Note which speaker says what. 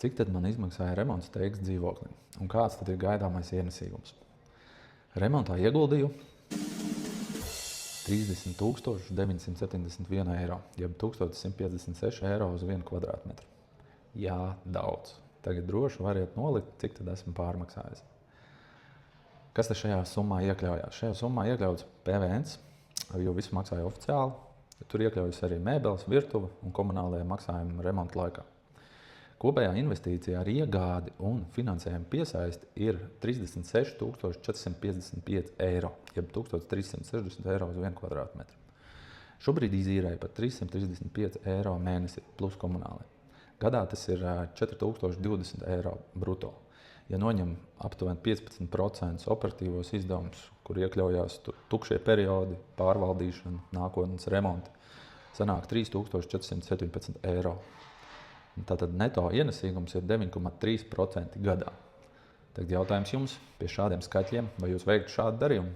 Speaker 1: Cik tad man izmaksāja remonts Teigas dzīvoklī? Un kāds tad ir gaidāmais ienesīgums? Remontā ieguldīju 30 971 eiro, jeb 1156 eiro uz 1 kvadrātmetru. Jā, daudz. Tagad droši variet nolikt, cik tad esmu pārmaksājis. Kas tad šajā summā iekļaujās? Šajā summā iekļauts PVN, jo visu maksāja oficiāli. Tur iekļaujas arī mēbeles, virtuve un komunālajie maksājumi remonta laikā. Kopējā investīcija ar iegādi un finansējumu piesaisti ir 36 455 eiro, jeb 1360 eiro uz 1 kvadrātmetru. Šobrīd izīrēja par 335 eiro mēnesi plus komunālajie. Gadā tas ir 4020 eiro bruto. Ja noņem aptuveni 15% operatīvos izdevumus, kur iekļaujās tukšie periodi, pārvaldīšana, nākotnes remonti, sanāk 3417 eiro. Tātad neto ienesīgums ir 9,3% gadā. Tagad jautājums jums pie šādiem skaitļiem, vai jūs veiktu šādu darījumu?